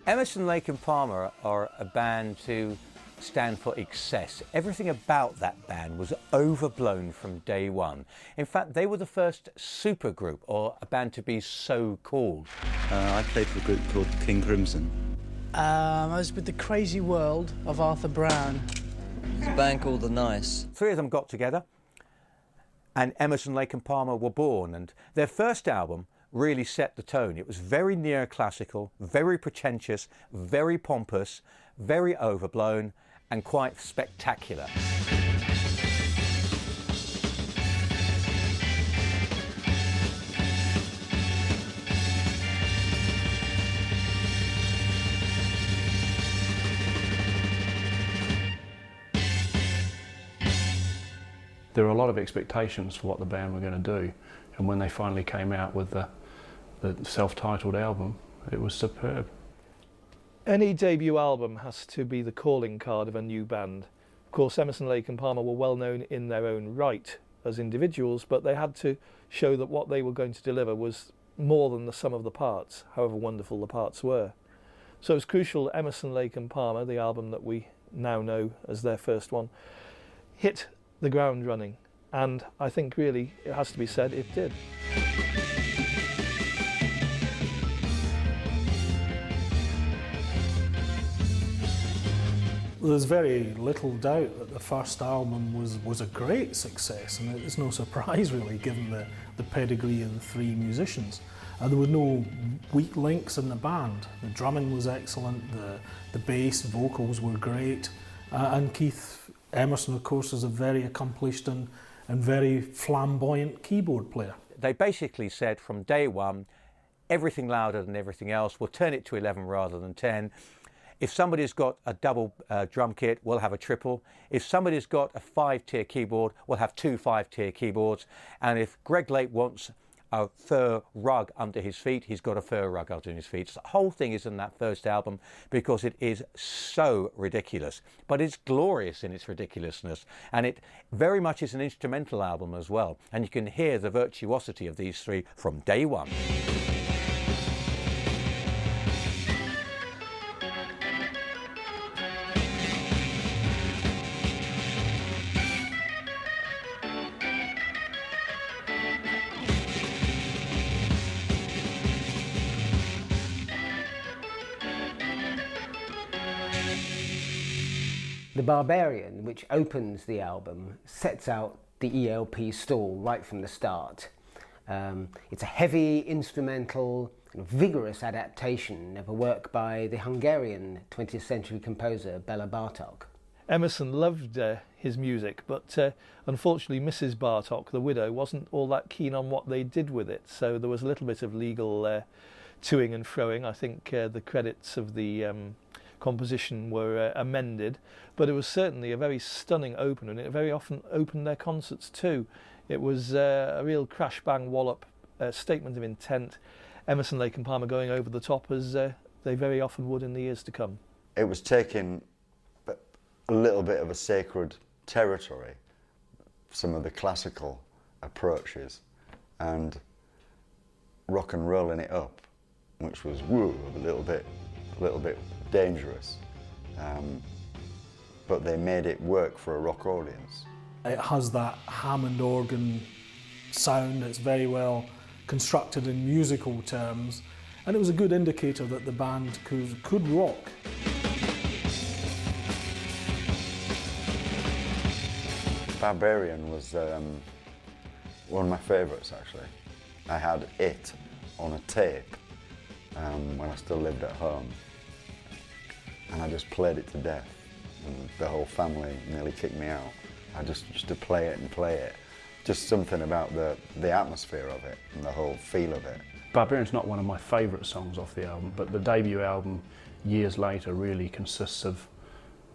Emerson, Lake and Palmer are a band who stand for excess. Everything about that band was overblown from day one. In fact, they were the first supergroup, or a band to be so called. I played for a group called King Crimson. I was with the Crazy World of Arthur Brown. There's a band called The Nice. Three of them got together and Emerson, Lake and Palmer were born, and their first album really set the tone. It was very neoclassical, very pretentious, very pompous, very overblown and quite spectacular. There were a lot of expectations for what the band were going to do, and when they finally came out with the self-titled album, it was superb. Any debut album has to be the calling card of a new band. Of course, Emerson, Lake and Palmer were well known in their own right as individuals, but they had to show that what they were going to deliver was more than the sum of the parts, however wonderful the parts were. So it's crucial that Emerson, Lake and Palmer, the album that we now know as their first one, hit the ground running, and I think really it has to be said it did. There's very little doubt that the first album was a great success, and it's no surprise really given the pedigree of the three musicians. There were no weak links in the band. The drumming was excellent, the bass vocals were great, and Keith Emerson, of course, is a very accomplished and very flamboyant keyboard player. They basically said from day one, everything louder than everything else, we'll turn it to 11 rather than 10. If somebody's got a double drum kit, we'll have a triple. If somebody's got a 5-tier keyboard, we'll have 2 5-tier keyboards. And if Greg Lake wants a fur rug under his feet, he's got a fur rug under his feet. So the whole thing is in that first album because it is so ridiculous, but it's glorious in its ridiculousness, and it very much is an instrumental album as well, and you can hear the virtuosity of these three from day one. The Barbarian, which opens the album, sets out the ELP stall right from the start. It's a heavy, instrumental, vigorous adaptation of a work by the Hungarian 20th century composer Bela Bartok. Emerson loved his music, but unfortunately Mrs. Bartok, the widow, wasn't all that keen on what they did with it, so there was a little bit of legal toing and froing. I think the credits of the composition were amended, but it was certainly a very stunning opener, and it very often opened their concerts too. It was a real crash bang wallop statement of intent, Emerson, Lake and Palmer going over the top as they very often would in the years to come. It was taking a little bit of a sacred territory, some of the classical approaches, and rock and rolling it up, which was a little bit dangerous, but they made it work for a rock audience. It has that Hammond organ sound that's very well constructed in musical terms, and it was a good indicator that the band could rock. Barbarian was one of my favourites actually. I had it on a tape when I still lived at home, and I just played it to death, and the whole family nearly kicked me out. I just used to play it and play it. Just something about the atmosphere of it and the whole feel of it. Barbarian's not one of my favourite songs off the album, but the debut album years later really consists of,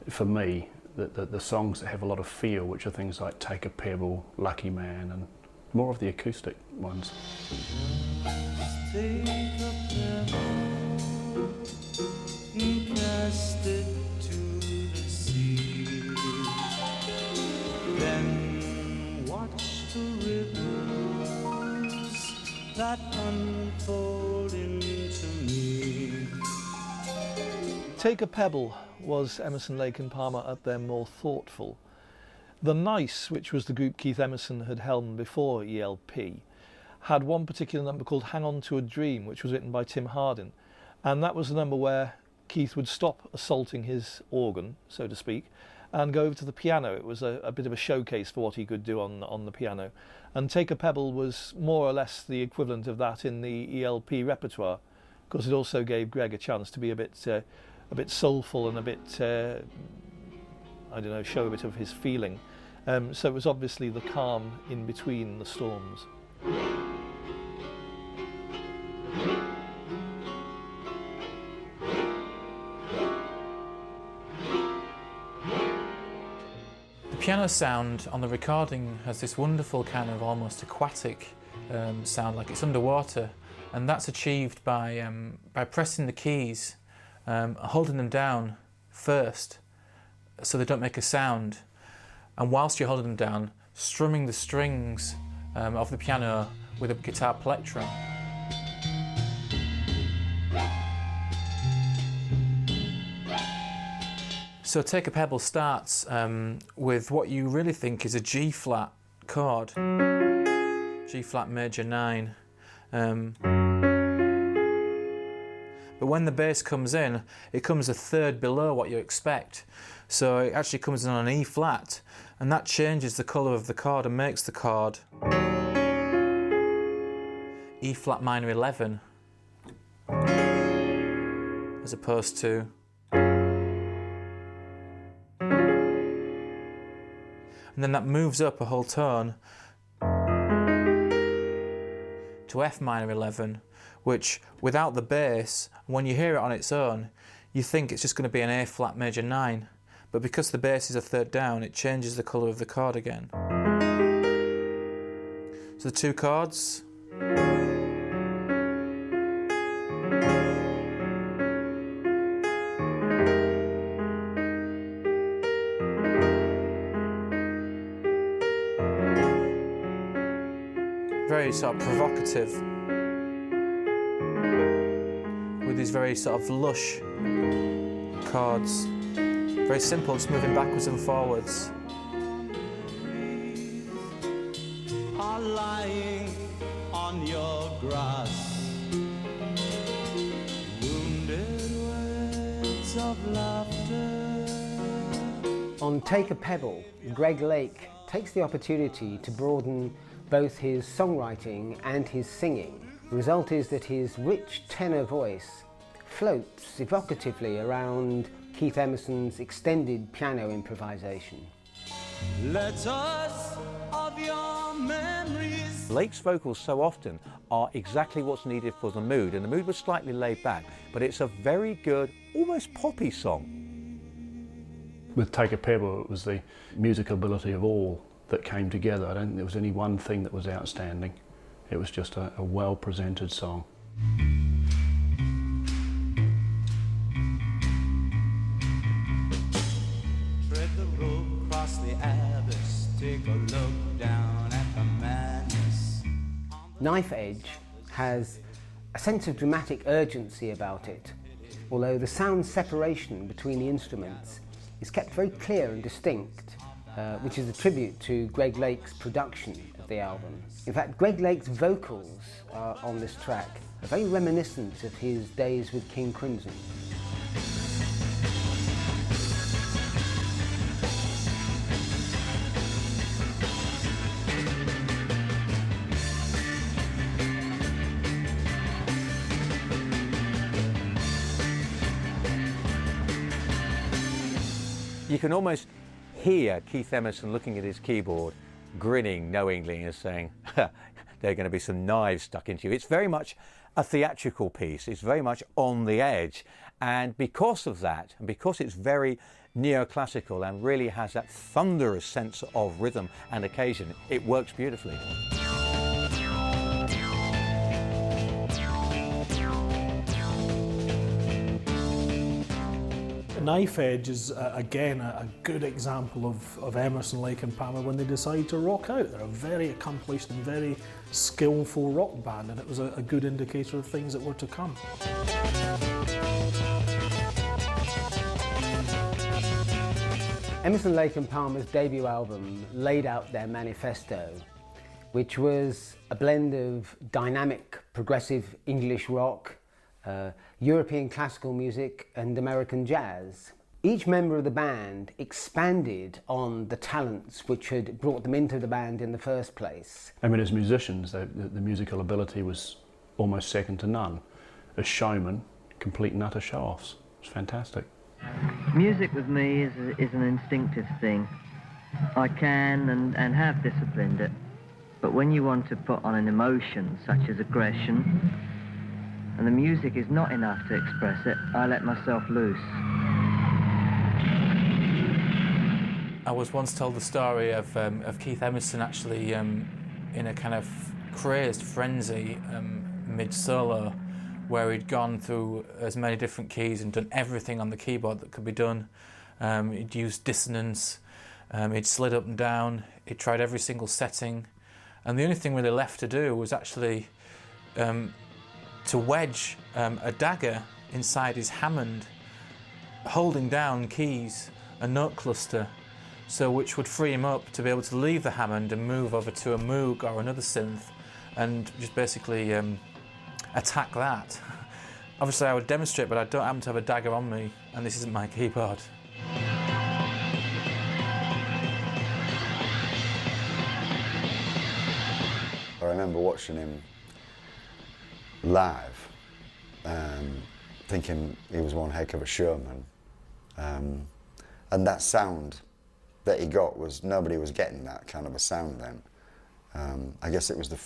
for me, the songs that have a lot of feel, which are things like Take a Pebble, Lucky Man, and more of the acoustic ones. Take a pebble, cast it to the sea, then watch the rivers that unfold into me. Take a Pebble was Emerson, Lake and Palmer at their more thoughtful. The Nice, which was the group Keith Emerson had helmed before ELP, had one particular number called Hang On to a Dream, which was written by Tim Hardin. And that was the number where Keith would stop assaulting his organ, so to speak, and go over to the piano. It was a bit of a showcase for what he could do on the piano. And Take a Pebble was more or less the equivalent of that in the ELP repertoire, because it also gave Greg a chance to be a bit soulful and a bit, I don't know, show a bit of his feeling. So it was obviously the calm in between the storms. The piano sound on the recording has this wonderful kind of almost aquatic sound, like it's underwater, and that's achieved by pressing the keys, holding them down first so they don't make a sound, and whilst you're holding them down, strumming the strings of the piano with a guitar plectrum. So Take a Pebble starts with what you really think is a G flat chord, G flat major 9. But when the bass comes in, it comes a third below what you expect. So it actually comes in on an E flat, and that changes the colour of the chord and makes the chord E flat minor 11, as opposed to and then that moves up a whole tone to F minor 11, which without the bass, when you hear it on its own, you think it's just going to be an A flat major 9, but because the bass is a third down, it changes the colour of the chord again. So the two chords. Very sort of provocative, with these very sort of lush chords. Very simple, just moving backwards and forwards. Are lying on your grass, wounded words of laughter. On Take a Pebble, Greg Lake takes the opportunity to broaden both his songwriting and his singing. The result is that his rich tenor voice floats evocatively around Keith Emerson's extended piano improvisation. Letters of your memories. Lake's vocals so often are exactly what's needed for the mood, and the mood was slightly laid back, but it's a very good, almost poppy song. With Take a Pebble, it was the musical ability of all that came together. I don't think there was any one thing that was outstanding. It was just a well-presented song. Tread the road, cross the abyss, take a look down at the madness. Knife Edge has a sense of dramatic urgency about it, although the sound separation between the instruments is kept very clear and distinct, which is a tribute to Greg Lake's production of the album. In fact, Greg Lake's vocals on this track are very reminiscent of his days with King Crimson. You can almost hear Keith Emerson looking at his keyboard, grinning knowingly and saying, there are going to be some knives stuck into you. It's very much a theatrical piece. It's very much on the edge. And because of that, and because it's very neoclassical and really has that thunderous sense of rhythm and occasion, it works beautifully. Knife Edge is, again, a good example of Emerson, Lake and Palmer when they decide to rock out. They're a very accomplished and very skillful rock band, and it was a good indicator of things that were to come. Emerson, Lake and Palmer's debut album laid out their manifesto, which was a blend of dynamic, progressive English rock, European classical music and American jazz. Each member of the band expanded on the talents which had brought them into the band in the first place. I mean, as musicians, the musical ability was almost second to none. As showmen, complete and utter show-offs. It's fantastic. Music with me is an instinctive thing. I can and have disciplined it. But when you want to put on an emotion such as aggression, and the music is not enough to express it, I let myself loose. I was once told the story of Keith Emerson actually in a kind of crazed frenzy mid-solo, where he'd gone through as many different keys and done everything on the keyboard that could be done. He'd used dissonance, he'd slid up and down, he'd tried every single setting, and the only thing really left to do was actually to wedge a dagger inside his Hammond, holding down keys, a note cluster, so which would free him up to be able to leave the Hammond and move over to a Moog or another synth and just basically attack that. Obviously I would demonstrate, but I don't happen to have a dagger on me, and this isn't my keyboard. I remember watching him live, thinking he was one heck of a showman. And that sound that he got was, nobody was getting that kind of a sound then. I guess it was the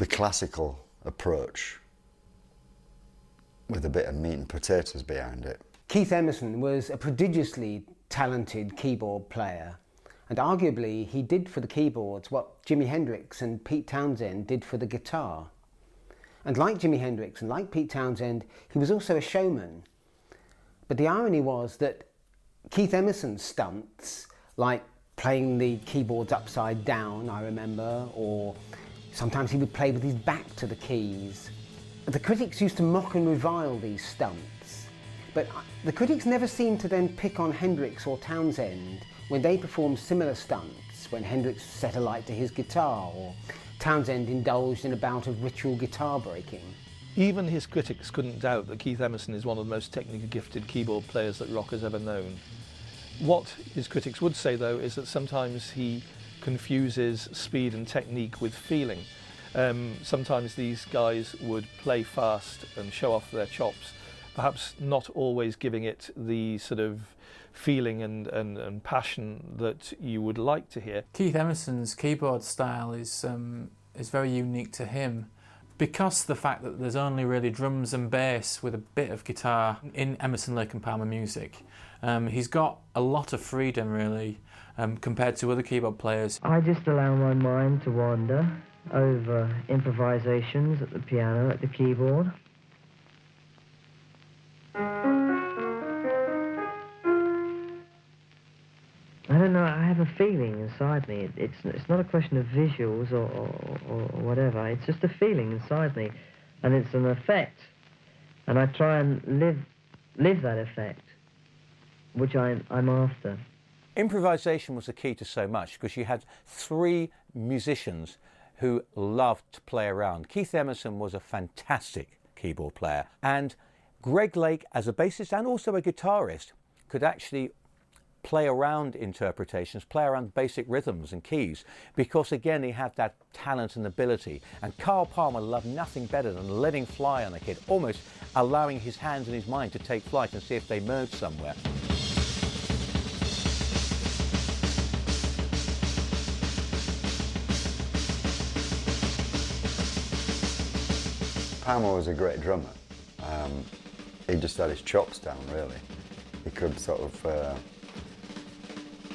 classical approach with a bit of meat and potatoes behind it. Keith Emerson was a prodigiously talented keyboard player, and arguably he did for the keyboards what Jimi Hendrix and Pete Townshend did for the guitar. And like Jimi Hendrix and like Pete Townshend, he was also a showman. But the irony was that Keith Emerson's stunts, like playing the keyboards upside down, I remember, or sometimes he would play with his back to the keys. The critics used to mock and revile these stunts, but the critics never seemed to then pick on Hendrix or Townshend when they performed similar stunts, when Hendrix set alight to his guitar or Townshend indulged in a bout of ritual guitar breaking. Even his critics couldn't doubt that Keith Emerson is one of the most technically gifted keyboard players that rock has ever known. What his critics would say, though, is that sometimes he confuses speed and technique with feeling. Sometimes these guys would play fast and show off their chops, perhaps not always giving it the sort of feeling and passion that you would like to hear. Keith Emerson's keyboard style is very unique to him, because the fact that there's only really drums and bass with a bit of guitar in Emerson, Lake and Palmer music. He's got a lot of freedom, really, compared to other keyboard players. I just allow my mind to wander over improvisations at the piano, at the keyboard. I don't know, I have a feeling inside me. It's not a question of visuals or whatever, it's just a feeling inside me, and it's an effect, and I try and live that effect, which I'm after. Improvisation was the key to so much, because you had three musicians who loved to play around. Keith Emerson was a fantastic keyboard player, and Greg Lake, as a bassist and also a guitarist, could actually play around interpretations, play around basic rhythms and keys, because again he had that talent and ability. And Carl Palmer loved nothing better than letting fly on a kid, almost allowing his hands and his mind to take flight and see if they merged somewhere. Palmer was a great drummer. he just had his chops down, really. He could sort of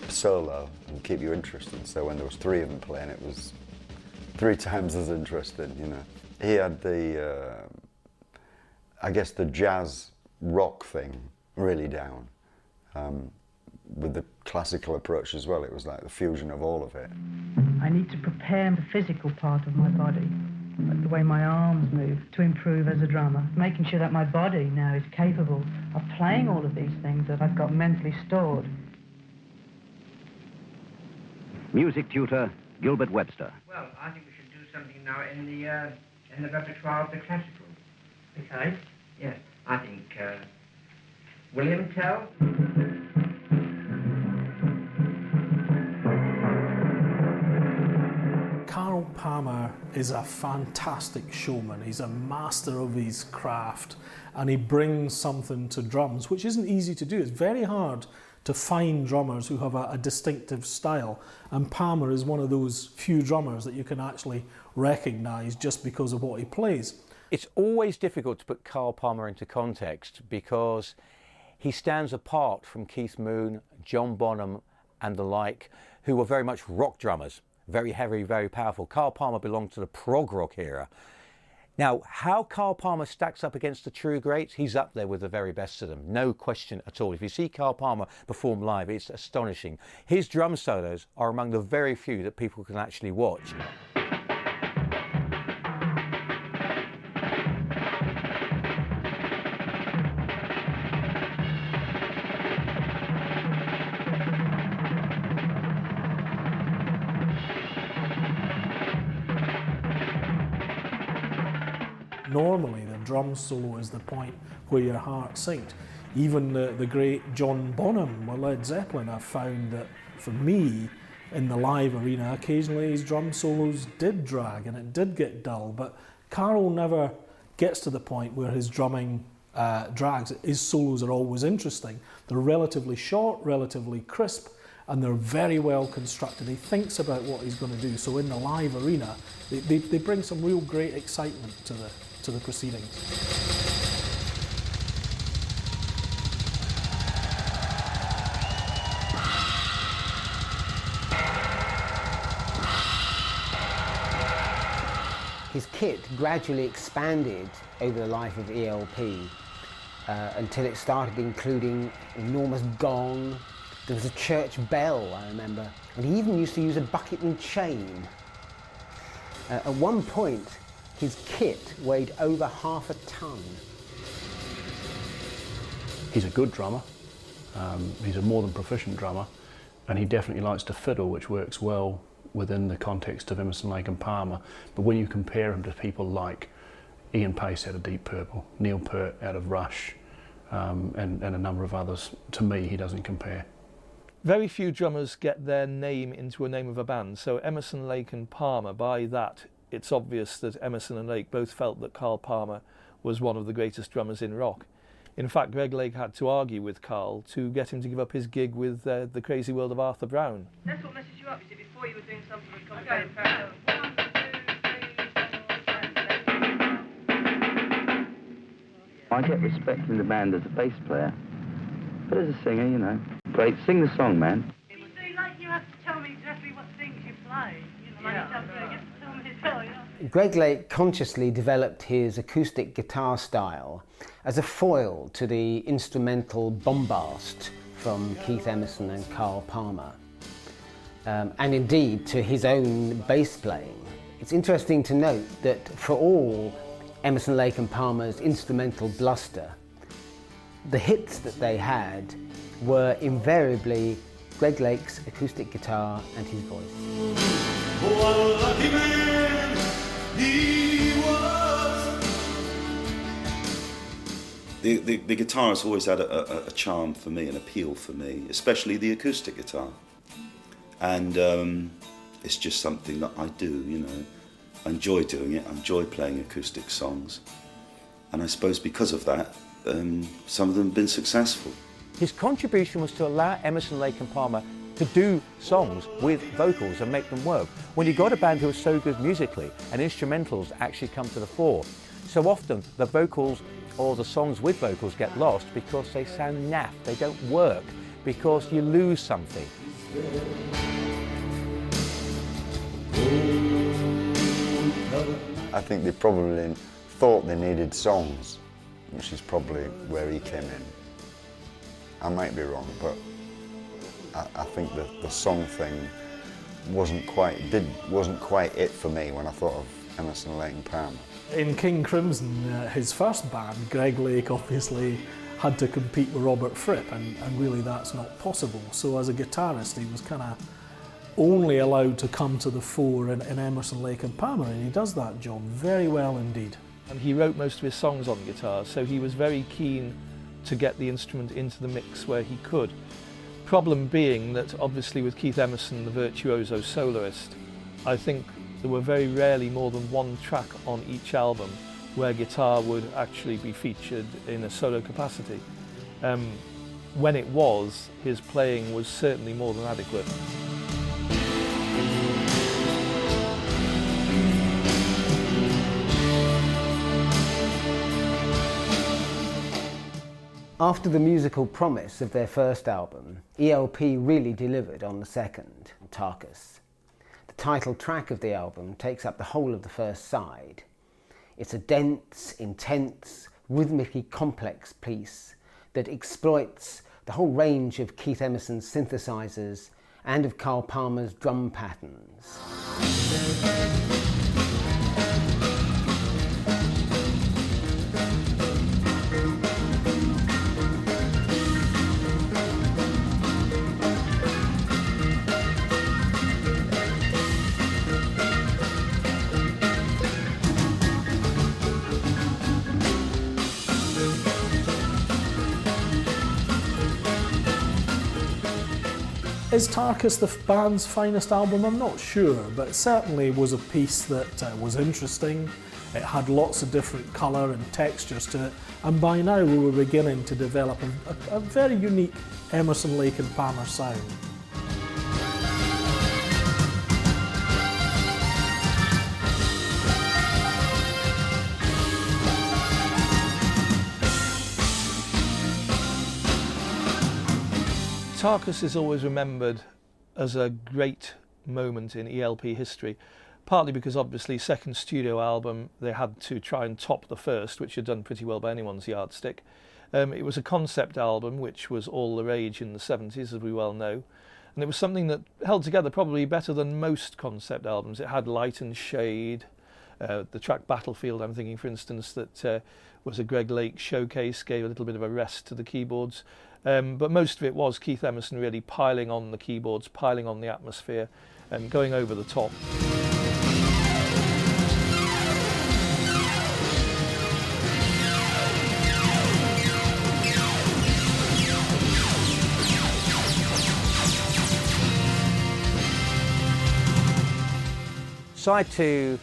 solo and keep you interested. So when there was 3 of them playing, it was 3 times as interesting, you know. He had the, I guess, the jazz rock thing really down. With the classical approach as well, it was like the fusion of all of it. I need to prepare the physical part of my body, like the way my arms move, to improve as a drummer, making sure that my body now is capable of playing all of these things that I've got mentally stored. Music tutor Gilbert Webster. Well, I think we should do something now in the repertoire of the classical. Okay. Yes, I think William Tell. Carl Palmer is a fantastic showman. He's a master of his craft, and he brings something to drums which isn't easy to do. It's very hard to find drummers who have a distinctive style, and Palmer is one of those few drummers that you can actually recognise just because of what he plays. It's always difficult to put Carl Palmer into context because he stands apart from Keith Moon, John Bonham and the like, who were very much rock drummers. Very heavy, very powerful. Carl Palmer belonged to the prog rock era. Now, how Carl Palmer stacks up against the true greats, he's up there with the very best of them, no question at all. If you see Carl Palmer perform live, it's astonishing. His drum solos are among the very few that people can actually watch. Normally, the drum solo is the point where your heart sinks. Even the great John Bonham or Led Zeppelin, I've found that for me, in the live arena, occasionally his drum solos did drag and it did get dull, but Carl never gets to the point where his drumming drags. His solos are always interesting. They're relatively short, relatively crisp, and they're very well constructed. He thinks about what he's going to do, so in the live arena, they bring some real great excitement to the proceedings. His kit gradually expanded over the life of ELP until it started including an enormous gong. There was a church bell, I remember, and he even used to use a bucket and chain. At one point, his kit weighed over half a ton. He's a good drummer. He's a more than proficient drummer, and he definitely likes to fiddle, which works well within the context of Emerson, Lake and Palmer. But when you compare him to people like Ian Paice out of Deep Purple, Neil Peart out of Rush, and a number of others, to me he doesn't compare. Very few drummers get their name into a name of a band, so Emerson, Lake and Palmer, by that it's obvious that Emerson and Lake both felt that Carl Palmer was one of the greatest drummers in rock. In fact, Greg Lake had to argue with Carl to get him to give up his gig with the Crazy World of Arthur Brown. That's what messes you up, you see, before you were doing something with complicated parallel. 1, 2, 3, 4, 5. I get respect in the band as a bass player, but as a singer, you know. Great, sing the song, man. You see, like you have to tell me exactly what things you play. You know, like you have to tell me to tell you. Greg Lake consciously developed his acoustic guitar style as a foil to the instrumental bombast from Keith Emerson and Carl Palmer, and indeed to his own bass playing. It's interesting to note that for all Emerson, Lake and Palmer's instrumental bluster, the hits that they had were invariably Greg Lake's acoustic guitar and his voice. What a lucky man he was. The guitar has always had a charm for me, an appeal for me, especially the acoustic guitar. And it's just something that I do, you know. I enjoy doing it, I enjoy playing acoustic songs. And I suppose because of that, some of them have been successful. His contribution was to allow Emerson, Lake and Palmer to do songs with vocals and make them work. When you got a band who was so good musically and instrumentals actually come to the fore, So often the vocals or the songs with vocals get lost because they sound naff, they don't work, because you lose something. I think they probably thought they needed songs, which is probably where he came in. I might be wrong, but I think the song thing wasn't quite it for me when I thought of Emerson, Lake and Palmer. In King Crimson, his first band, Greg Lake obviously had to compete with Robert Fripp, and really that's not possible. So as a guitarist, he was kind of only allowed to come to the fore in Emerson, Lake and Palmer, and he does that job very well indeed. And he wrote most of his songs on guitar, so he was very keen to get the instrument into the mix where he could. Problem being that obviously with Keith Emerson, the virtuoso soloist, I think there were very rarely more than one track on each album where guitar would actually be featured in a solo capacity. When it was, his playing was certainly more than adequate. After the musical promise of their first album, ELP really delivered on the second, Tarkus. The title track of the album takes up the whole of the first side. It's a dense, intense, rhythmically complex piece that exploits the whole range of Keith Emerson's synthesizers and of Carl Palmer's drum patterns. Is Tarkus the band's finest album? I'm not sure, but it certainly was a piece that was interesting. It had lots of different colour and textures to it, and by now we were beginning to develop a very unique Emerson, Lake and Palmer sound. Tarkus is always remembered as a great moment in ELP history, partly because obviously second studio album they had to try and top the first, which had done pretty well by anyone's yardstick. It was a concept album which was all the rage in the 70s, as we well know, and it was something that held together probably better than most concept albums. It had light and shade. The track Battlefield, I'm thinking for instance, that was a Greg Lake showcase, gave a little bit of a rest to the keyboards. But most of it was Keith Emerson really piling on the keyboards, piling on the atmosphere and going over the top. Side 2,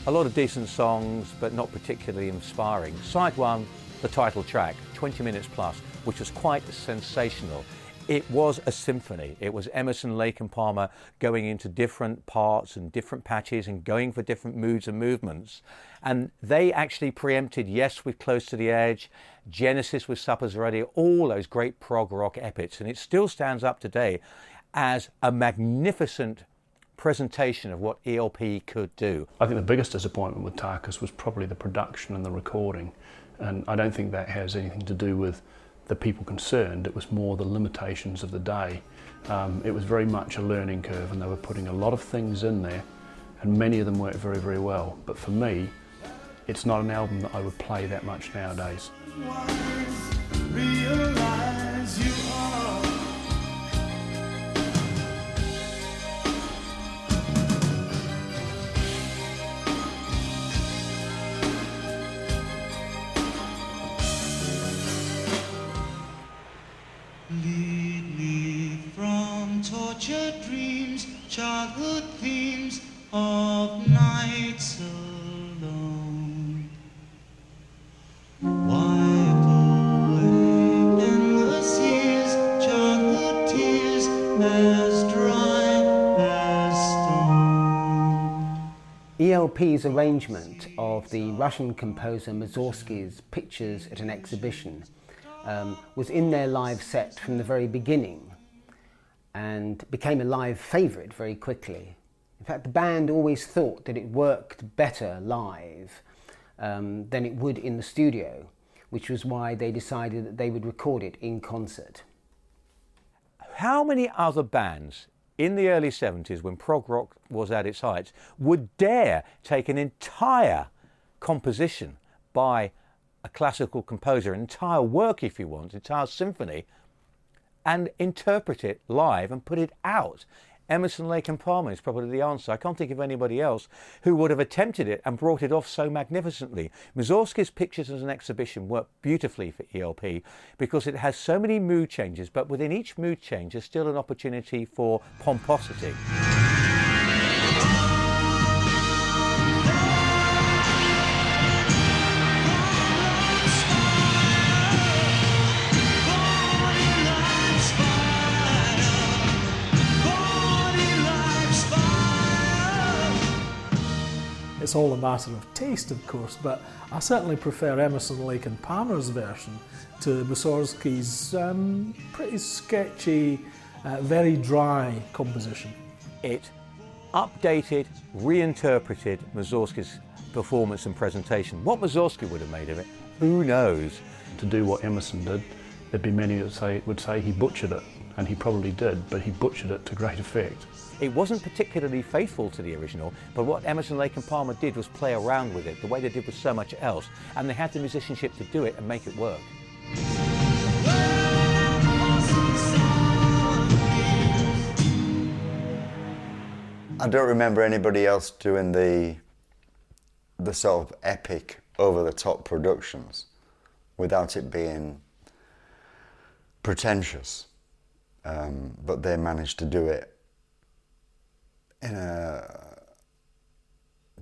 a lot of decent songs, but not particularly inspiring. Side 1, the title track, 20 minutes plus, which was quite sensational. It was a symphony. It was Emerson, Lake and Palmer going into different parts and different patches and going for different moods and movements. And they actually preempted Yes with Close to the Edge, Genesis with Supper's Ready, all those great prog rock epics. And it still stands up today as a magnificent presentation of what ELP could do. I think the biggest disappointment with Tarkus was probably the production and the recording. And I don't think that has anything to do with the people concerned. It was more the limitations of the day. It was very much a learning curve, and they were putting a lot of things in there, and many of them worked very, very well. But for me, it's not an album that I would play that much nowadays. Realize you are. Lead me from tortured dreams, childhood themes of nights alone. Wipe away endless years, childhood tears as dry as stone. ELP's arrangement of the Russian composer Mussorgsky's Pictures at an Exhibition was in their live set from the very beginning and became a live favourite very quickly. In fact, the band always thought that it worked better live than it would in the studio, which was why they decided that they would record it in concert. How many other bands in the early 70s, when prog rock was at its height, would dare take an entire composition by a classical composer, an entire work if you want, entire symphony, and interpret it live and put it out? Emerson, Lake and Palmer is probably the answer. I can't think of anybody else who would have attempted it and brought it off so magnificently. Mussorgsky's Pictures as an Exhibition worked beautifully for ELP because it has so many mood changes, but within each mood change there's still an opportunity for pomposity. It's all a matter of taste, of course, but I certainly prefer Emerson, Lake and Palmer's version to Mussorgsky's pretty sketchy, very dry composition. It updated, reinterpreted Mussorgsky's performance and presentation. What Mussorgsky would have made of it, who knows? To do what Emerson did, there'd be many that would say he butchered it, and he probably did, but he butchered it to great effect. It wasn't particularly faithful to the original, but what Emerson, Lake and Palmer did was play around with it the way they did with so much else, and they had the musicianship to do it and make it work. I don't remember anybody else doing the sort of epic, over-the-top productions without it being pretentious, but they managed to do it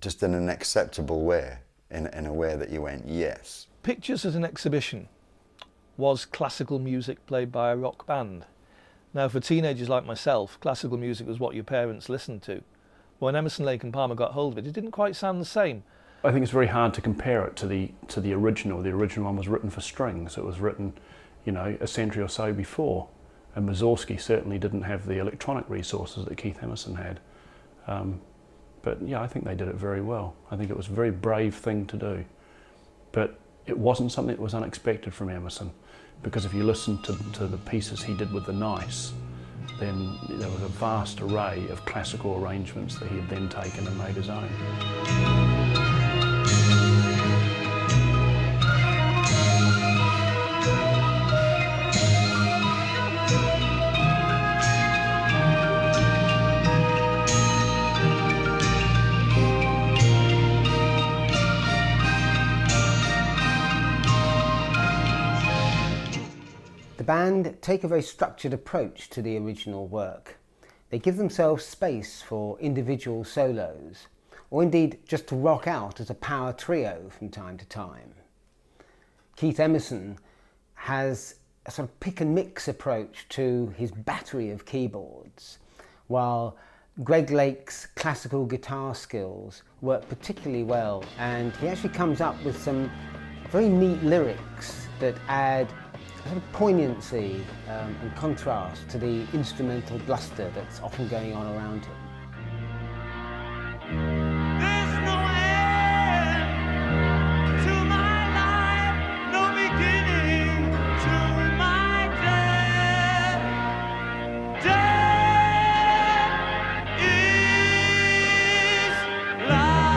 just in an acceptable way, in a way that you went, yes. Pictures as an Exhibition was classical music played by a rock band. Now, for teenagers like myself, classical music was what your parents listened to. When Emerson, Lake and Palmer got hold of it, it didn't quite sound the same. I think it's very hard to compare it to the original. The original one was written for strings. It was written, you know, a century or so before, and Mussorgsky certainly didn't have the electronic resources that Keith Emerson had. But yeah, I think they did it very well. I think it was a very brave thing to do. But it wasn't something that was unexpected from Emerson, because if you listen to the pieces he did with the Nice, then there was a vast array of classical arrangements that he had then taken and made his own. The band take a very structured approach to the original work. They give themselves space for individual solos, or indeed just to rock out as a power trio from time to time. Keith Emerson has a sort of pick and mix approach to his battery of keyboards, while Greg Lake's classical guitar skills work particularly well, and he actually comes up with some very neat lyrics that add a sort of poignancy and contrast to the instrumental bluster that's often going on around him. There's no end to my life, no beginning to my death. Death is life.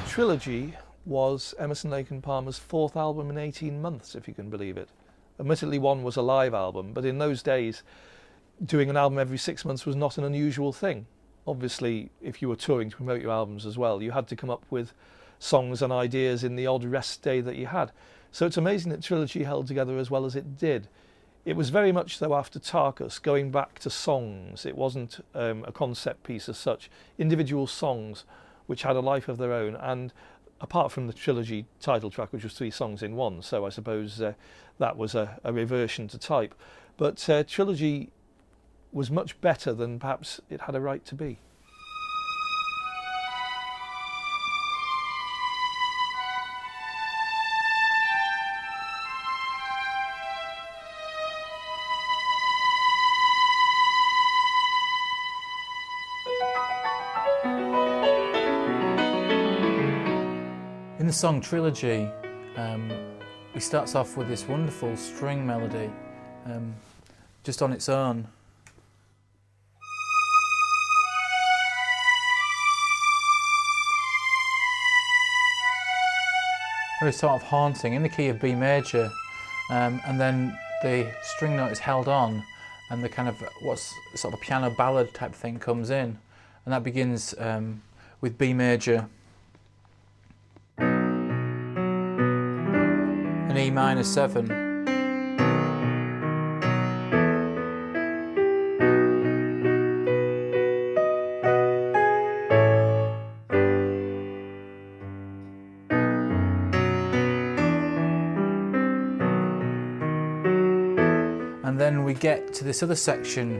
Trilogy was Emerson, Lake and Palmer's fourth album in 18 months, if you can believe it. Admittedly, one was a live album, but in those days, doing an album every 6 months was not an unusual thing. Obviously, if you were touring to promote your albums as well, you had to come up with songs and ideas in the odd rest day that you had. So it's amazing that Trilogy held together as well as it did. It was very much, though, after Tarkus, going back to songs. It wasn't a concept piece as such. Individual songs which had a life of their own, and apart from the trilogy title track, which was 3 songs in one, so I suppose that was a reversion to type. But Trilogy was much better than perhaps it had a right to be. In the song Trilogy, he starts off with this wonderful string melody, just on its own. Very sort of haunting, in the key of B major, and then the string note is held on, and the kind of what's sort of a piano ballad type thing comes in, and that begins with B major. An E minor 7. And then we get to this other section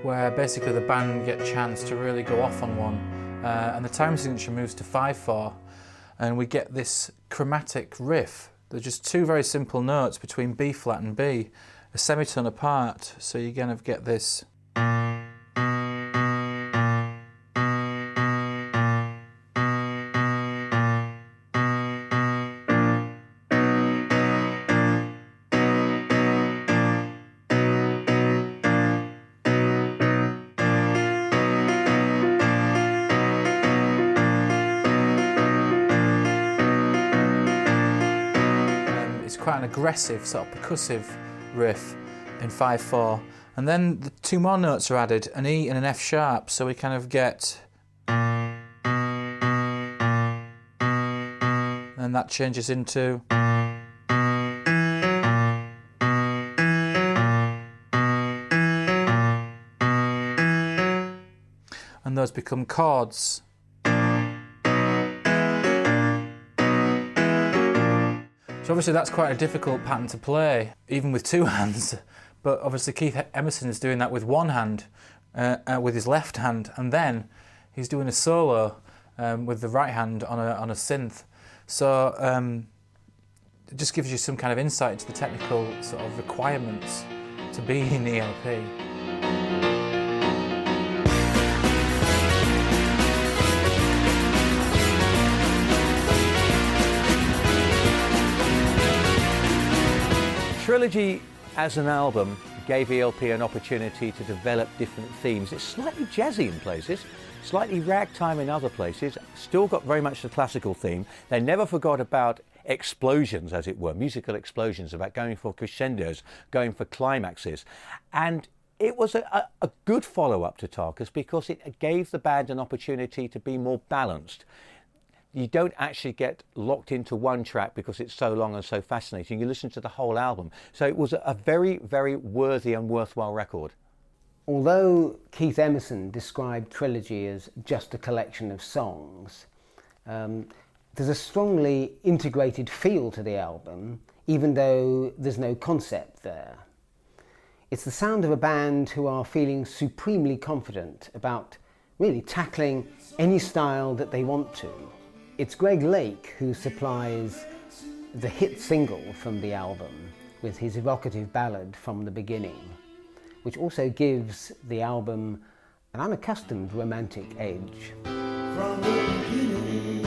where basically the band get a chance to really go off on one, and the time signature moves to 5/4, and we get this chromatic riff. There's just 2 very simple notes between B flat and B, a semitone apart, so you kind of get this. Quite an aggressive, sort of percussive riff in 5/4, and then the 2 more notes are added, an E and an F sharp, so we kind of get, and that changes into, and those become chords. So obviously that's quite a difficult pattern to play, even with 2 hands, but obviously Keith Emerson is doing that with 1 hand, with his left hand, and then he's doing a solo with the right hand on a synth. So it just gives you some kind of insight into the technical sort of requirements to be in ELP. Trilogy as an album gave ELP an opportunity to develop different themes. It's slightly jazzy in places, slightly ragtime in other places, still got very much the classical theme. They never forgot about explosions, as it were, musical explosions, about going for crescendos, going for climaxes. And it was a good follow-up to Tarkus because it gave the band an opportunity to be more balanced. You don't actually get locked into one track because it's so long and so fascinating. You listen to the whole album. So it was a very, very worthy and worthwhile record. Although Keith Emerson described Trilogy as just a collection of songs, there's a strongly integrated feel to the album, even though there's no concept there. It's the sound of a band who are feeling supremely confident about really tackling any style that they want to. It's Greg Lake who supplies the hit single from the album with his evocative ballad From the Beginning, which also gives the album an unaccustomed romantic edge. From the beginning,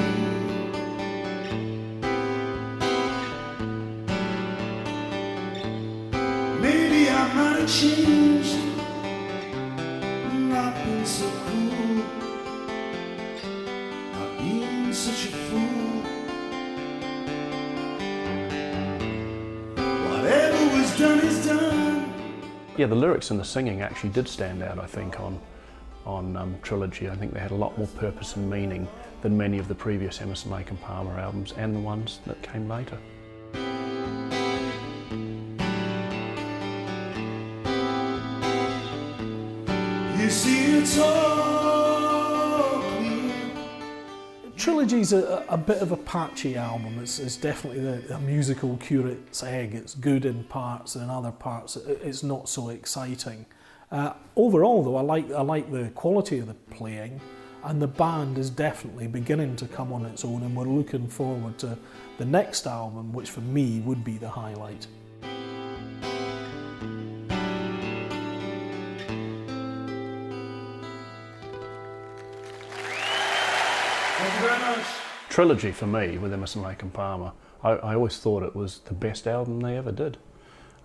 maybe I might have changed, not been so cruel, not being such a fool. Whatever was done is done. Yeah, the lyrics and the singing actually did stand out, I think, on Trilogy. I think they had a lot more purpose and meaning than many of the previous Emerson, Lake and Palmer albums and the ones that came later. You see, it's all clear. Trilogy's a bit of a patchy album. It's definitely a musical curate's egg. It's good in parts, and in other parts it's not so exciting. Overall, though, I like the quality of the playing, and the band is definitely beginning to come on its own, and we're looking forward to the next album, which for me would be the highlight. Thank you very much. Trilogy for me with Emerson, Lake and Palmer, I always thought it was the best album they ever did.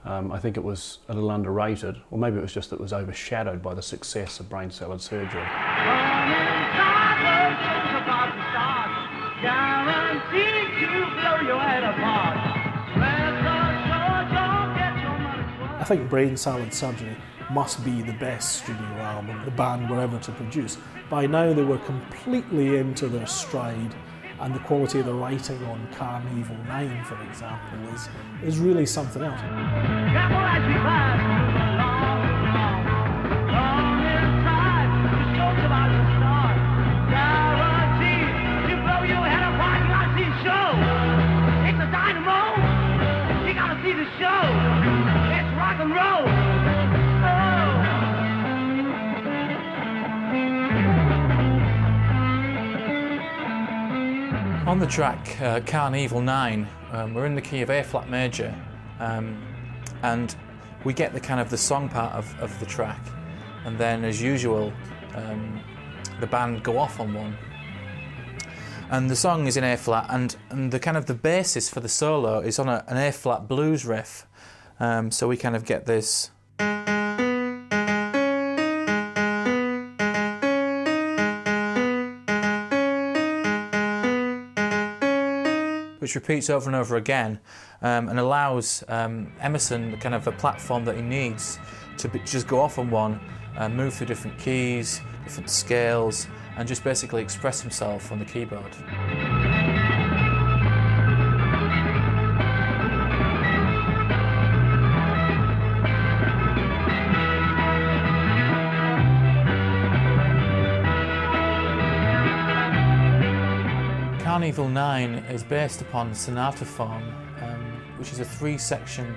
I think it was a little underrated, or maybe it was just that it was overshadowed by the success of Brain Salad Surgery. I think Brain Salad Surgery must be the best studio album the band were ever to produce. By now they were completely into their stride, and the quality of the writing on Carnival 9, for example, is really something else. On the track Carnival 9, we're in the key of A-flat major, and we get the kind of the song part of the track, and then as usual the band go off on one, and the song is in A-flat, and the kind of the basis for the solo is on an A-flat blues riff, so we kind of get this. Which repeats over and over again, and allows Emerson kind of a platform that he needs to just go off on one, move through different keys, different scales, and just basically express himself on the keyboard. Carnival 9 is based upon sonata form, which is a three-section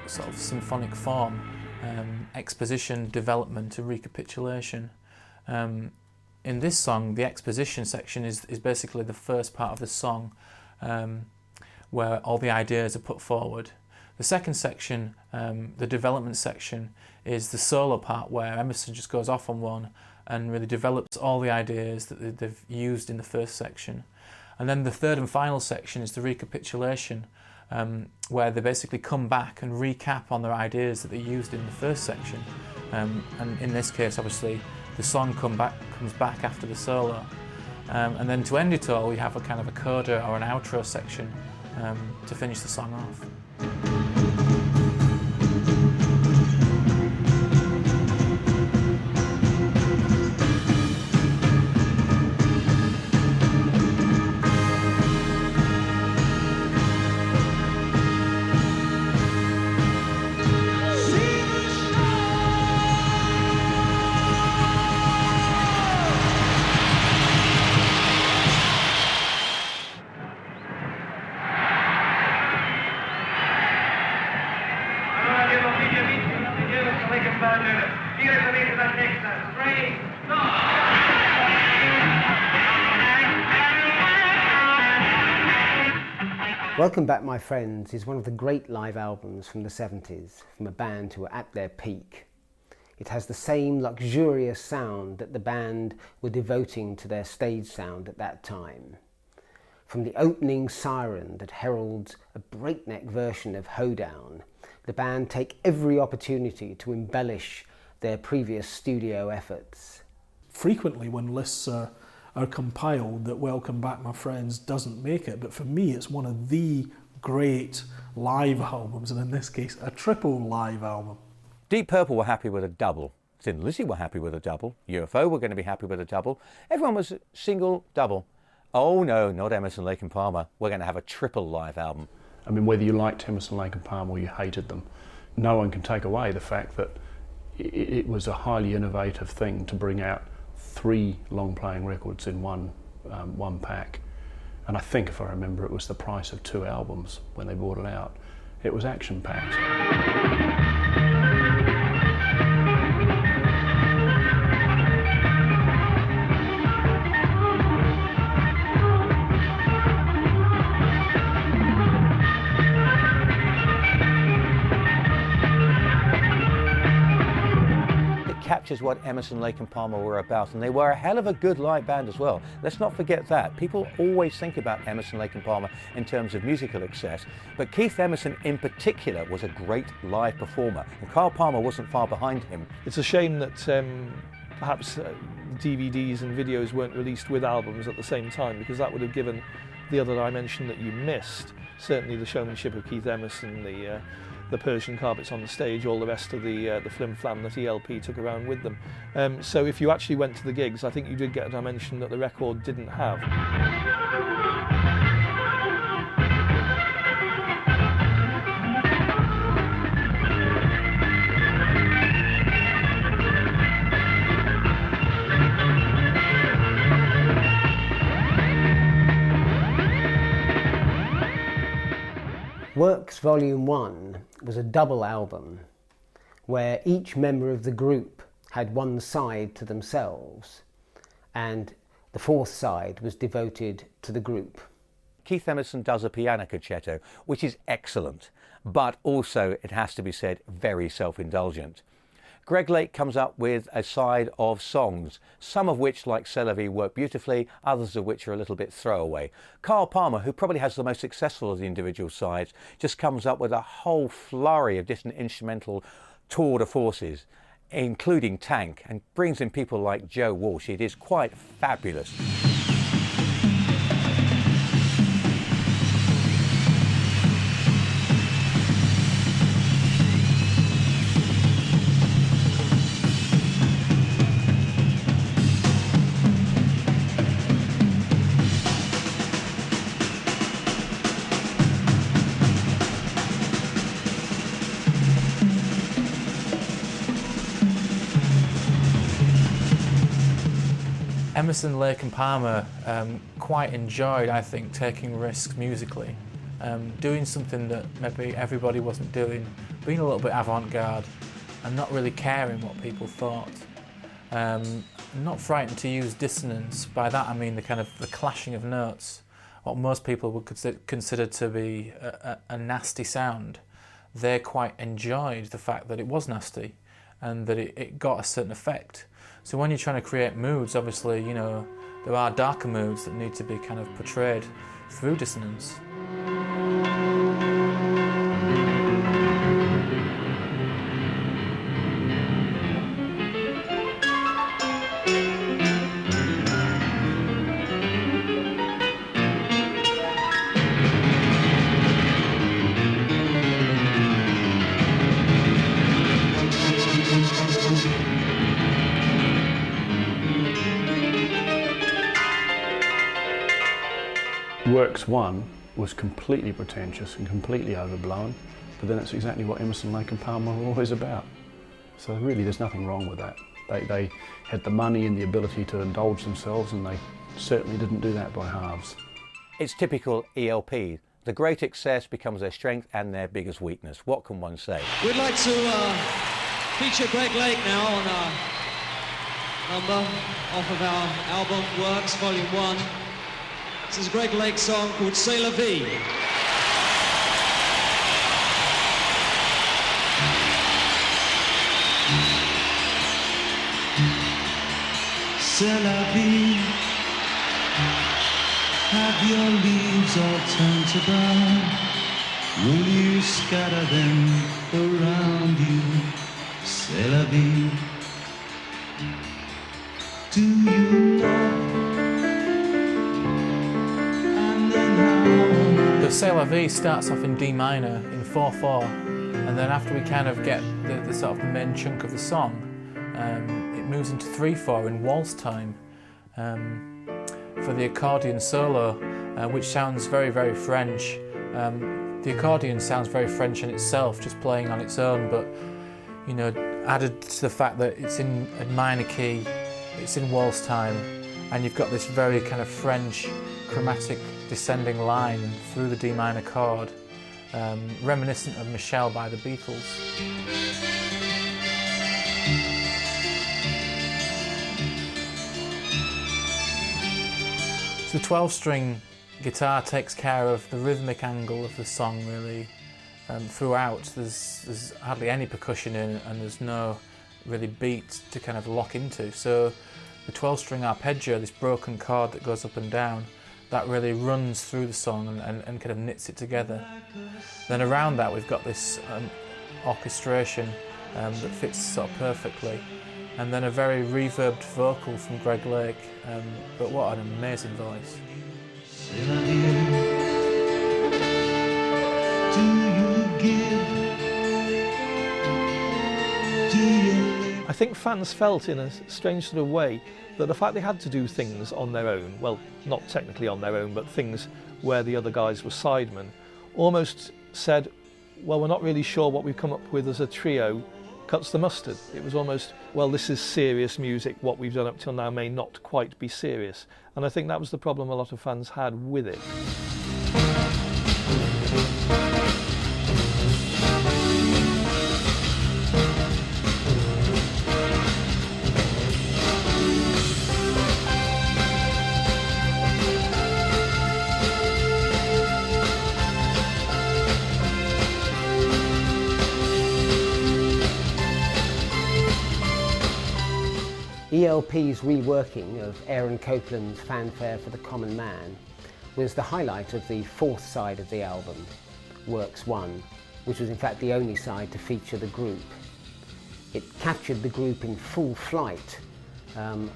sort of symphonic form, exposition, development and recapitulation. In this song, the exposition section is basically the first part of the song, where all the ideas are put forward. The second section, the development section, is the solo part where Emerson just goes off on one and really develops all the ideas that they've used in the first section. And then the third and final section is the recapitulation, where they basically come back and recap on their ideas that they used in the first section. And in this case, obviously, the song comes back after the solo. And then to end it all, we have a kind of a coda or an outro section to finish the song off. Welcome Back My Friends is one of the great live albums from the 70s, from a band who were at their peak. It has the same luxurious sound that the band were devoting to their stage sound at that time. From the opening siren that heralds a breakneck version of Hoedown, the band take every opportunity to embellish their previous studio efforts. Frequently when lists are compiled that Welcome Back My Friends doesn't make it, but for me it's one of the great live albums, and in this case a triple live album. Deep Purple were happy with a double. Thin Lizzy were happy with a double. UFO were going to be happy with a double. Everyone was single, double. Oh no, not Emerson, Lake and Palmer. We're going to have a triple live album. I mean, whether you liked Emerson, Lake and Palmer or you hated them, no one can take away the fact that it was a highly innovative thing to bring out 3 long-playing records in one one pack, and I think, if I remember, it was the price of 2 albums when they brought it out. It was action-packed. Captures what Emerson, Lake and Palmer were about, and they were a hell of a good live band as well. Let's not forget that. People always think about Emerson, Lake and Palmer in terms of musical excess, but Keith Emerson in particular was a great live performer, and Carl Palmer wasn't far behind him. It's a shame that perhaps DVDs and videos weren't released with albums at the same time, because that would have given the other dimension that you missed. Certainly the showmanship of Keith Emerson, the Persian carpets on the stage, all the rest of the flim-flam that ELP took around with them. So if you actually went to the gigs, I think you did get a dimension that the record didn't have. Works Volume 1 was a double album where each member of the group had one side to themselves, and the fourth side was devoted to the group. Keith Emerson does a piano concerto, which is excellent, but also, it has to be said, very self-indulgent. Greg Lake comes up with a side of songs, some of which, like C'est la vie, work beautifully, others of which are a little bit throwaway. Carl Palmer, who probably has the most successful of the individual sides, just comes up with a whole flurry of different instrumental tour de forces, including Tank, and brings in people like Joe Walsh. It is quite fabulous. Emerson, Lake and Palmer quite enjoyed, I think, taking risks musically, doing something that maybe everybody wasn't doing, being a little bit avant-garde and not really caring what people thought. Not frightened to use dissonance. By that I mean the kind of the clashing of notes, what most people would consider to be a nasty sound. They quite enjoyed the fact that it was nasty and that it got a certain effect. So when you're trying to create moods, obviously, you know, there are darker moods that need to be kind of portrayed through dissonance. Works 1 was completely pretentious and completely overblown, but then it's exactly what Emerson, Lake and Palmer were always about. So really there's nothing wrong with that. They had the money and the ability to indulge themselves, and they certainly didn't do that by halves. It's typical ELP. The great excess becomes their strength and their biggest weakness. What can one say? We'd like to feature Greg Lake now on our number off of our album Works Volume 1. This is Greg Lake's song called C'est la vie. C'est la vie. Have your leaves all turned to brown? Will you scatter them around you? C'est la vie. Do you know? The C'est la vie starts off in D minor in 4/4, and then after we kind of get the sort of the main chunk of the song, it moves into 3/4 in waltz time for the accordion solo, which sounds very, very French. The accordion sounds very French in itself, just playing on its own, but you know, added to the fact that it's in a minor key, it's in waltz time, and you've got this very kind of French chromatic descending line through the D minor chord, reminiscent of Michelle by the Beatles. So the 12-string guitar takes care of the rhythmic angle of the song really throughout. There's hardly any percussion in it, and there's no really beat to kind of lock into. So the 12-string arpeggio, this broken chord that goes up and down, that really runs through the song and kind of knits it together. Then around that we've got this orchestration that fits sort of perfectly. And then a very reverbed vocal from Greg Lake, but what an amazing voice. I think fans felt in a strange sort of way that the fact they had to do things on their own, well, not technically on their own, but things where the other guys were sidemen, almost said, well, we're not really sure what we've come up with as a trio cuts the mustard. It was almost, well, this is serious music, what we've done up till now may not quite be serious. And I think that was the problem a lot of fans had with it. ELP's reworking of Aaron Copland's Fanfare for the Common Man was the highlight of the fourth side of the album, Works 1, which was in fact the only side to feature the group. It captured the group in full flight,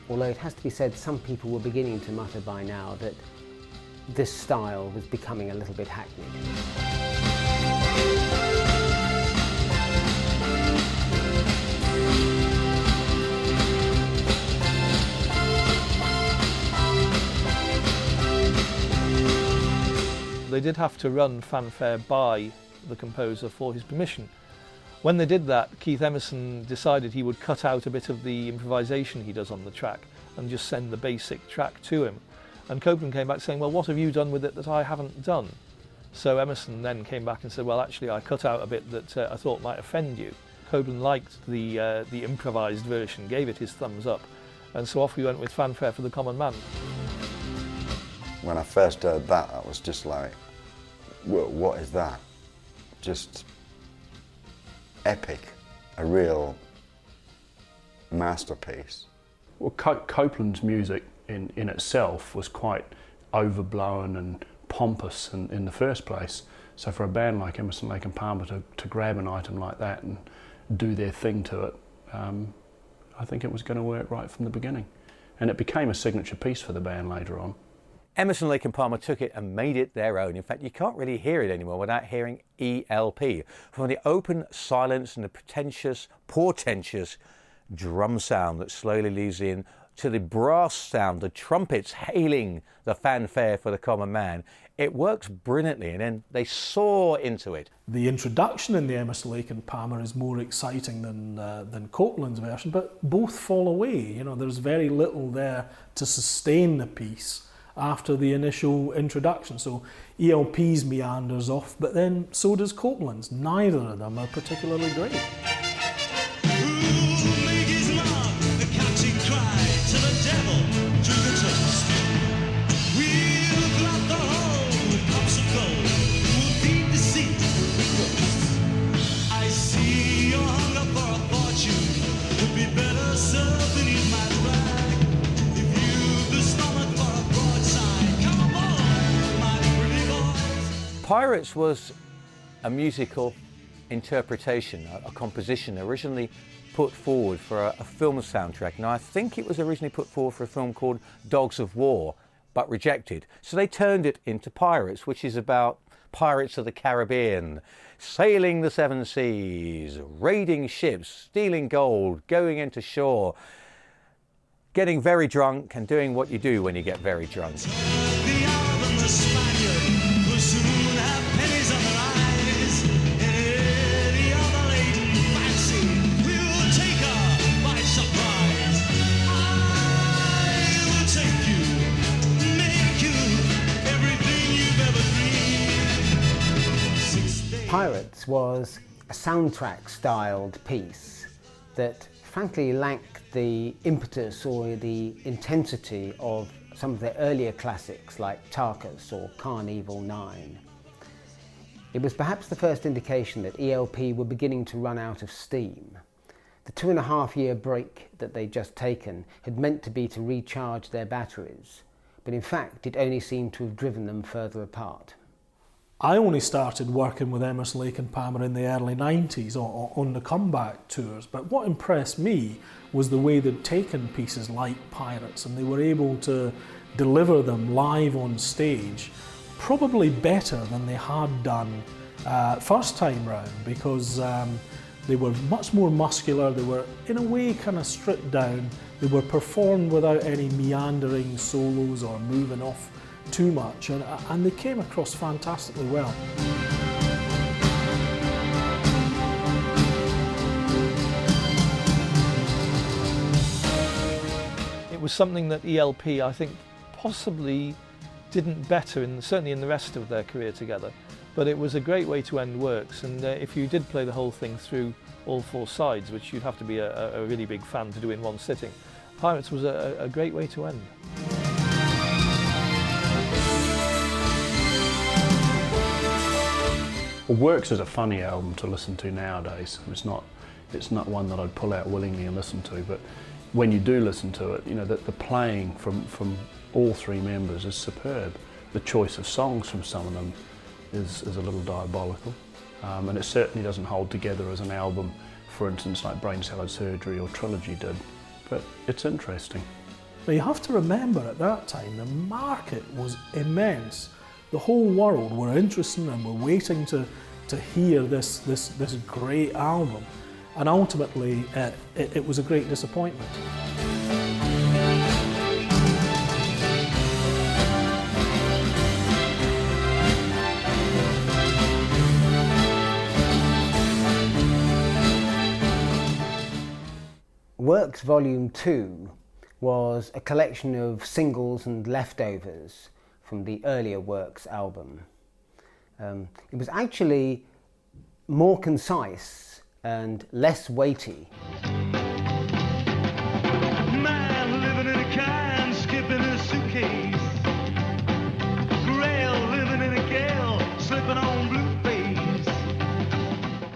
although it has to be said some people were beginning to mutter by now that this style was becoming a little bit hackneyed. They did have to run Fanfare by the composer for his permission. When they did that, Keith Emerson decided he would cut out a bit of the improvisation he does on the track and just send the basic track to him. And Copland came back saying, well, what have you done with it that I haven't done? So Emerson then came back and said, well, actually, I cut out a bit that I thought might offend you. Copland liked the improvised version, gave it his thumbs up, and so off we went with Fanfare for the Common Man. When I first heard that, I was just like, what is that? Just epic, a real masterpiece. Well, Copland's music in itself was quite overblown and pompous in the first place. So for a band like Emerson, Lake and Palmer to grab an item like that and do their thing to it, I think it was going to work right from the beginning. And it became a signature piece for the band later on. Emerson, Lake and Palmer took it and made it their own. In fact, you can't really hear it anymore without hearing ELP. From the open silence and the portentous drum sound that slowly leads in to the brass sound, the trumpets hailing the fanfare for the common man, it works brilliantly, and then they soar into it. The introduction in the Emerson, Lake and Palmer is more exciting than Copland's version, but both fall away. You know, there's very little there to sustain the piece after the initial introduction. So ELP's meanders off, but then so does Copland's. Neither of them are particularly great. Pirates was a musical interpretation, a composition originally put forward for a film soundtrack. Now I think it was originally put forward for a film called Dogs of War, but rejected. So they turned it into Pirates, which is about pirates of the Caribbean, sailing the seven seas, raiding ships, stealing gold, going into shore, getting very drunk and doing what you do when you get very drunk. Take Pirates was a soundtrack-styled piece that frankly lacked the impetus or the intensity of some of the earlier classics like Tarkus or Carnival 9. It was perhaps the first indication that ELP were beginning to run out of steam. The 2.5-year break that they'd just taken had meant to be to recharge their batteries, but in fact it only seemed to have driven them further apart. I only started working with Emerson, Lake and Palmer in the early 90s on the comeback tours, but what impressed me was the way they'd taken pieces like Pirates and they were able to deliver them live on stage probably better than they had done first time round, because they were much more muscular, they were in a way kind of stripped down, they were performed without any meandering solos or moving off too much, and they came across fantastically well. It was something that ELP, I think, possibly didn't better, certainly in the rest of their career together, but it was a great way to end works, and if you did play the whole thing through all 4 sides, which you'd have to be a really big fan to do in one sitting, Pirates was a great way to end. Well, Works is a funny album to listen to nowadays. It's not one that I'd pull out willingly and listen to, but when you do listen to it, you know, the playing from all 3 members is superb. The choice of songs from some of them is a little diabolical, and it certainly doesn't hold together as an album, for instance, like Brain Salad Surgery or Trilogy did, but it's interesting. But you have to remember at that time the market was immense. The whole world were interested and were waiting to hear this great album, and ultimately it was a great disappointment. Works Volume 2 was a collection of singles and leftovers from the earlier Works album. It was actually more concise and less weighty. Man living in a can, skipping a suitcase. Grail living in a gale, slipping on blue face.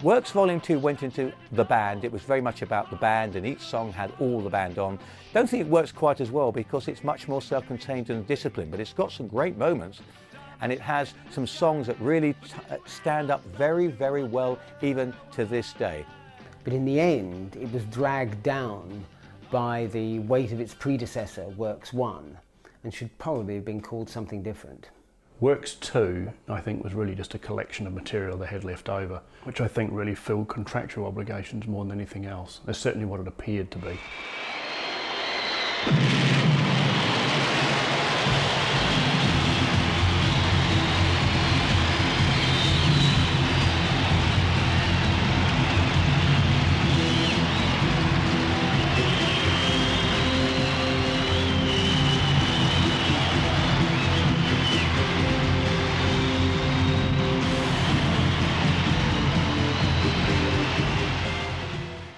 Works Volume 2 went into the band. It was very much about the band, and each song had all the band on. Don't think it works quite as well because it's much more self-contained and disciplined, but it's got some great moments, and it has some songs that really stand up very, very well even to this day. But in the end, it was dragged down by the weight of its predecessor, Works 1, and should probably have been called something different. Works 2, I think, was really just a collection of material they had left over, which I think really filled contractual obligations more than anything else. That's certainly what it appeared to be.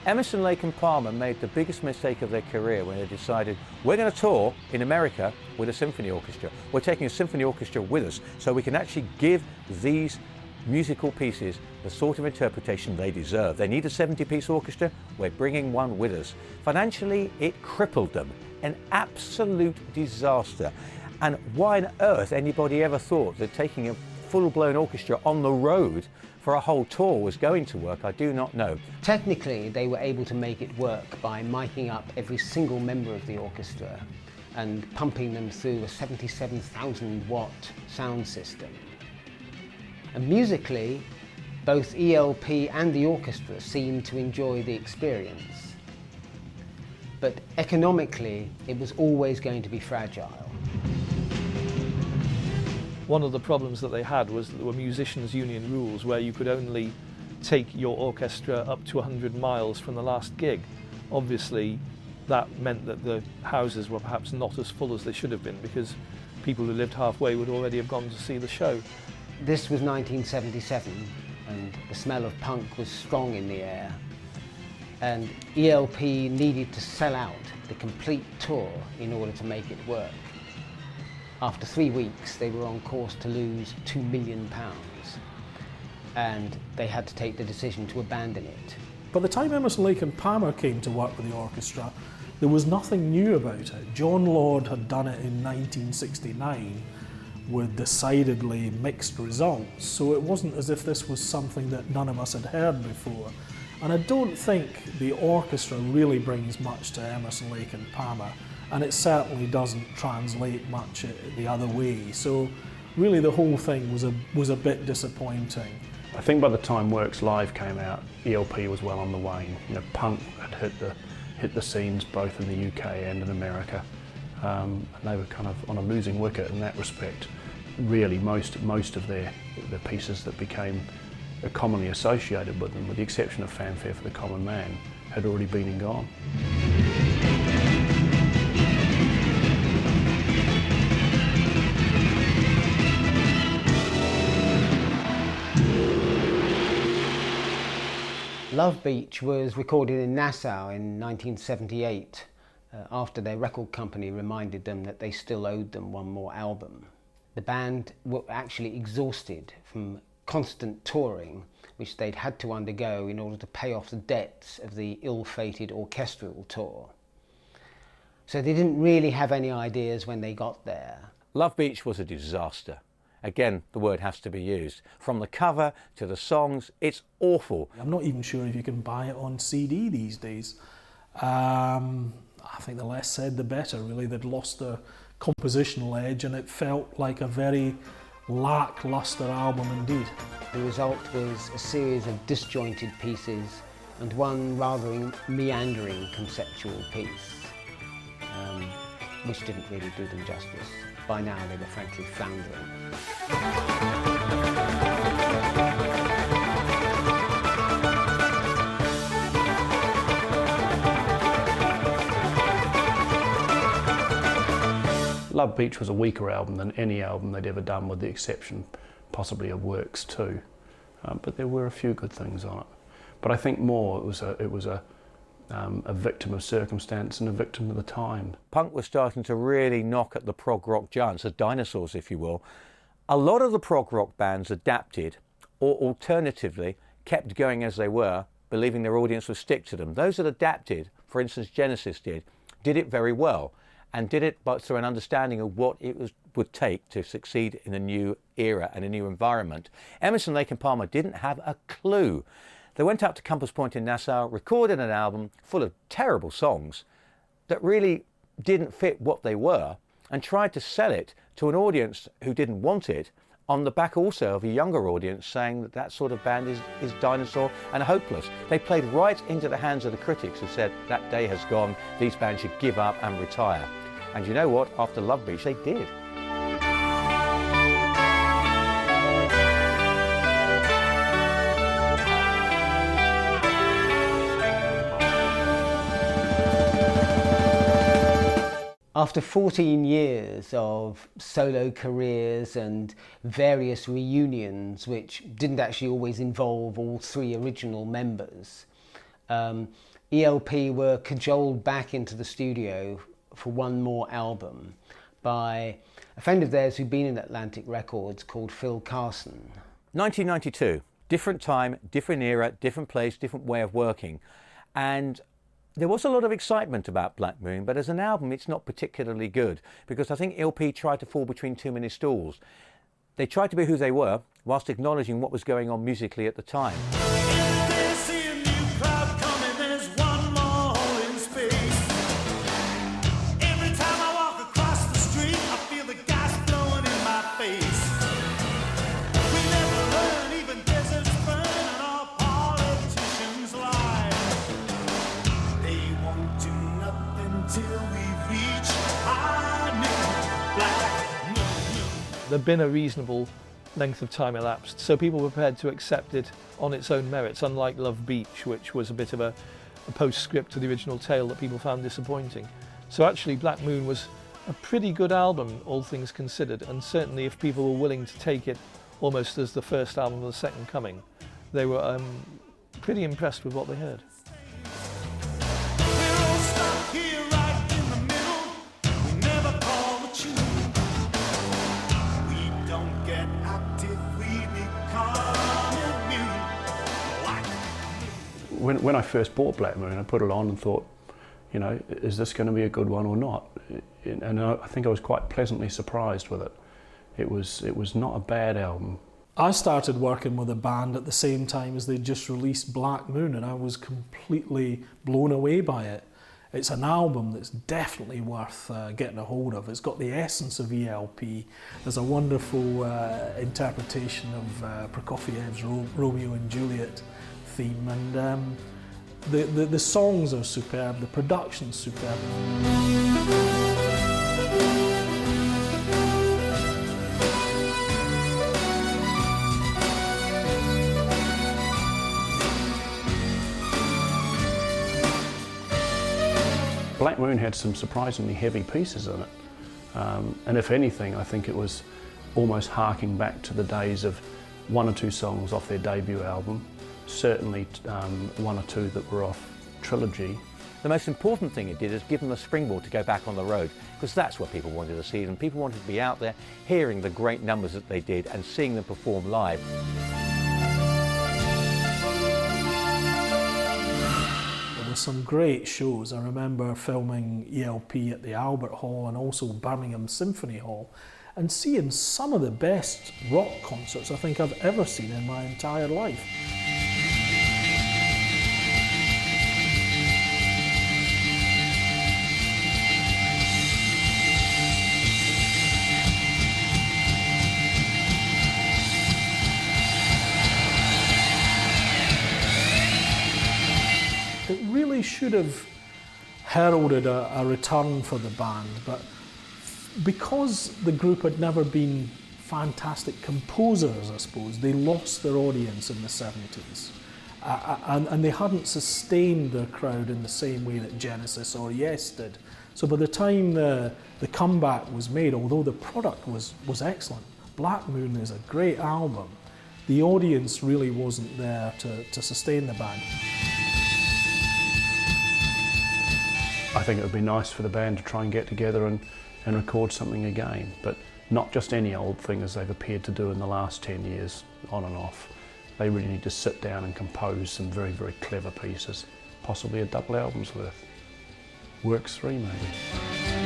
Emerson, Lake and Palmer made the biggest mistake of their career when they decided, we're going to tour in America with a symphony orchestra. We're taking a symphony orchestra with us so we can actually give these musical pieces the sort of interpretation they deserve. They need a 70-piece orchestra, we're bringing one with us. Financially, it crippled them, an absolute disaster. And why on earth anybody ever thought that taking a full-blown orchestra on the road for a whole tour was going to work, I do not know. Technically, they were able to make it work by miking up every single member of the orchestra and pumping them through a 77,000 watt sound system. And musically, both ELP and the orchestra seemed to enjoy the experience. But economically, it was always going to be fragile. One of the problems that they had was that there were musicians' union rules where you could only take your orchestra up to 100 miles from the last gig. Obviously, that meant that the houses were perhaps not as full as they should have been because people who lived halfway would already have gone to see the show. This was 1977, and the smell of punk was strong in the air. And ELP needed to sell out the complete tour in order to make it work. After 3 weeks, they were on course to lose £2 million, and they had to take the decision to abandon it. By the time Emerson, Lake and Palmer came to work with the orchestra, there was nothing new about it. John Lord had done it in 1969 with decidedly mixed results, so it wasn't as if this was something that none of us had heard before. And I don't think the orchestra really brings much to Emerson, Lake and Palmer, and it certainly doesn't translate much the other way. So really the whole thing was a bit disappointing. I think by the time Works Live came out, ELP was well on the wane. You know, punk had hit the scenes both in the UK and in America, and they were kind of on a losing wicket in that respect. Really, most of their pieces that became commonly associated with them, with the exception of Fanfare for the Common Man, had already been and gone. Love Beach was recorded in Nassau in 1978 after their record company reminded them that they still owed them one more album. The band were actually exhausted from constant touring, which they'd had to undergo in order to pay off the debts of the ill-fated orchestral tour. So they didn't really have any ideas when they got there. Love Beach was a disaster. Again, the word has to be used. From the cover to the songs, it's awful. I'm not even sure if you can buy it on CD these days. I think the less said the better, really. They'd lost their compositional edge and it felt like a very lacklustre album indeed. The result was a series of disjointed pieces and one rather meandering conceptual piece, which didn't really do them justice. By now they were frankly floundering. Love Beach was a weaker album than any album they'd ever done, with the exception possibly of Works 2. But there were a few good things on it. But I think more it was a victim of circumstance and a victim of the time. Punk was starting to really knock at the prog rock giants, the dinosaurs if you will. A lot of the prog rock bands adapted, or alternatively kept going as they were, believing their audience would stick to them. Those that adapted, for instance Genesis did it very well, and did it but through an understanding of what it would take to succeed in a new era and a new environment. Emerson, Lake and Palmer didn't have a clue. They went up to Compass Point in Nassau, recorded an album full of terrible songs that really didn't fit what they were, and tried to sell it to an audience who didn't want it, on the back also of a younger audience saying that that sort of band is dinosaur and hopeless. They played right into the hands of the critics who said that day has gone, these bands should give up and retire. And you know what? After Love Beach, they did. After 14 years of solo careers and various reunions, which didn't actually always involve all three original members, ELP were cajoled back into the studio for one more album by a friend of theirs who'd been in Atlantic Records called Phil Carson. 1992, different time, different era, different place, different way of working. And there was a lot of excitement about Black Moon, but as an album it's not particularly good, because I think ELP tried to fall between too many stools. They tried to be who they were whilst acknowledging what was going on musically at the time. There'd been a reasonable length of time elapsed, so people were prepared to accept it on its own merits, unlike Love Beach, which was a bit of a postscript to the original tale that people found disappointing. So actually Black Moon was a pretty good album, all things considered, and certainly if people were willing to take it almost as the first album of the Second Coming, they were pretty impressed with what they heard. When I first bought Black Moon, I put it on and thought, you know, is this going to be a good one or not? And I think I was quite pleasantly surprised with it. It was not a bad album. I started working with a band at the same time as they just released Black Moon, and I was completely blown away by it. It's an album that's definitely worth getting a hold of. It's got the essence of ELP. There's a wonderful interpretation of Prokofiev's Romeo and Juliet theme, and the songs are superb, the production's superb. Black Moon had some surprisingly heavy pieces in it, and if anything, I think it was almost harking back to the days of one or two songs off their debut album, certainly one or two that were off Trilogy. The most important thing it did is give them a springboard to go back on the road, because that's what people wanted to see them. People wanted to be out there hearing the great numbers that they did and seeing them perform live. Some great shows. I remember filming ELP at the Albert Hall and also Birmingham Symphony Hall, and seeing some of the best rock concerts I think I've ever seen in my entire life. It really should have heralded a return for the band, but because the group had never been fantastic composers, I suppose, they lost their audience in the 70s. And they hadn't sustained their crowd in the same way that Genesis or Yes did. So by the time the comeback was made, although the product was excellent, Black Moon is a great album, the audience really wasn't there to sustain the band. I think it would be nice for the band to try and get together and record something again, but not just any old thing as they've appeared to do in the last 10 years, on and off. They really need to sit down and compose some very, very clever pieces, possibly a double album's worth. Works 3 maybe.